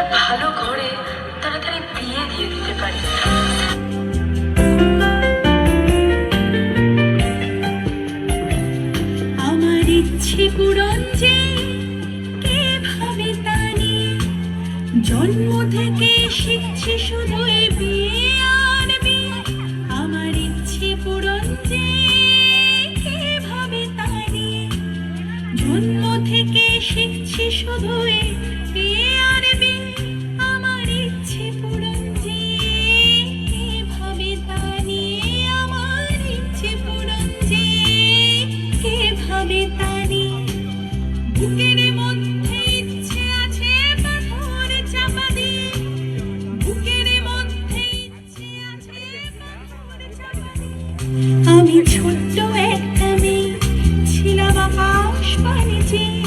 একটা ভালো ঘরে তাড়াতাড়ি বিয়ে দিয়ে দিতে পারি। আমার ইচ্ছে পূরণ যে কে ভাবে তা নিয়ে, জন্ম থেকে শিখছি শুধুই বিয়ে আর বিয়ে। আমার ইচ্ছে পূরণ যে কে ভাবে তা নিয়ে, জন্ম থেকে শিখছি শুধুই বিয়ে আর বিয়ে। আমার ইচ্ছে পূরণ যে কে ভাবে তা নিয়ে, আমার ইচ্ছে পূরণ যে কে ভাবে তা নিয়ে। বুকের মধ্যে ইচ্ছে আছে পাথর চাপা দিয়ে, বুকের মধ্যে ইচ্ছে আছে পাথর চাপা দিয়ে। আমি ছোট্ট একটা মেয়ে ছিলাম আকাশ পানে চেয়ে,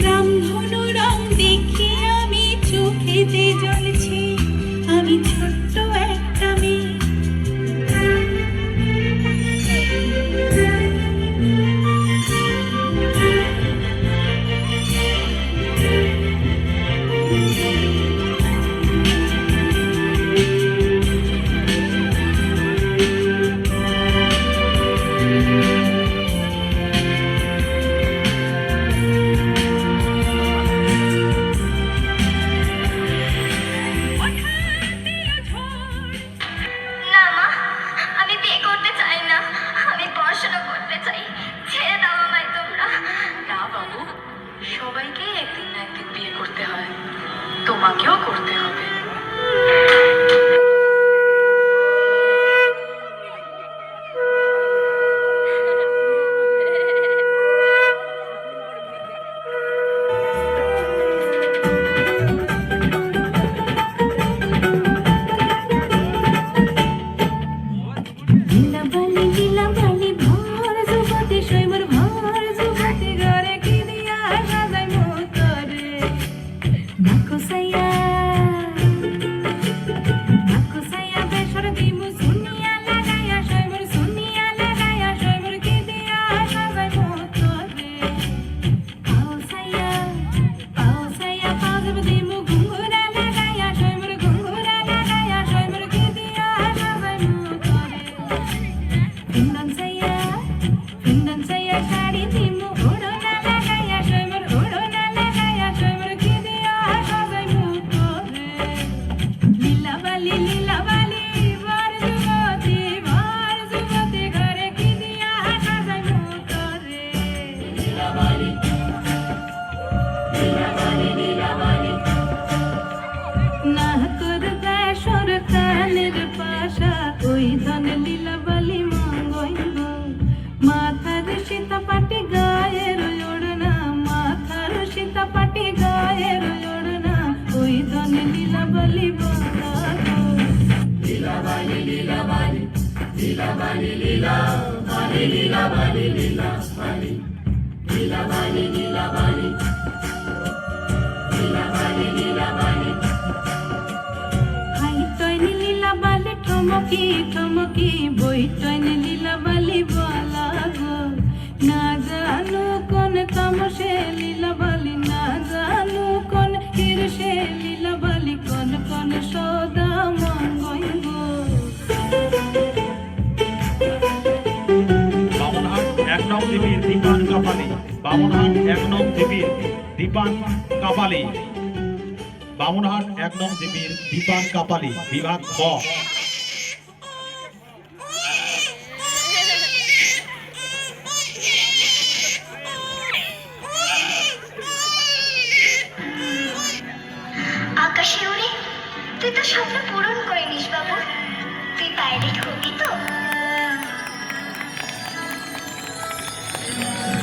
রামধনু রং দেখে আমি চোখেতে জ্বলছি। আমি ছোট্ট একটা মেয়ে। না মা, আমি বিয়ে করতে চাই না, আমি পড়াশোনা করতে চাই, ছেড়ে দাও আমায় তোমরা। না বাবু, সবাইকে একদিন না একদিন বিয়ে করতে হয়, তোমাকেও করতে হবে। লীলা বালি ভর যুবতী শৈবর ভর যুবতী ঘরে কি দিয়া সাজাই মোতরে। নাকুসাইয়া বেসর দিমু সুনিয়া লাগাইয়া শৈবর, সুনিয়া লাগাইয়া শৈবর কি দিয়া সাজাই মোতরে। পাউসাইয়া পাউসাইয়া দিমু ঘুঙ্গুরা লাগাইয়া শৈবর, ঘুঙ্গুরা লাগাইয়া শৈবর কি দিয়া সাজাই মোতরে। ফিন্দন সাইয়া শাড়ি দিমু ওড়না লাগাইয়া শৈবর, ওড়না লাগাইয়া শৈবর কি দিয়া সাজাই মোতরে। লীলা বালি ভর যুবতী ঘরে কি দিয়া সাজাই মোতরে। না তোর বেসর কানের পাশা, ওই ধন লীলা বালি মঙ্গইব। মাথার সীতা পাটি গায়ের ওড়না, মাথার সীতা পাটি গায়ের ওড়না, ওই ধন লীলা বালি বলাবো। হাই টয়নি লীলা বালি ঠমকি ঠমকি, বই টয়নি লীলা বালি বলা গো। না জানো কোন তামসে লীলা বালি, না জানো কোন হিরসে লীলা বালি, কোন কোন সদা মঙ্গইব। বামনহাট ১ নং দেবীর দীপান কাপালি, বামনহাট ১ নং দেবীর দীপান কাপালি, বামনহাট ১ নং দেবীর দীপান কাপালি, বিভাগ ক। আকাশে উড়ে তুই তো স্বপ্ন পূরণ করে নিস বাবু। তুই পাইলট হবি তো?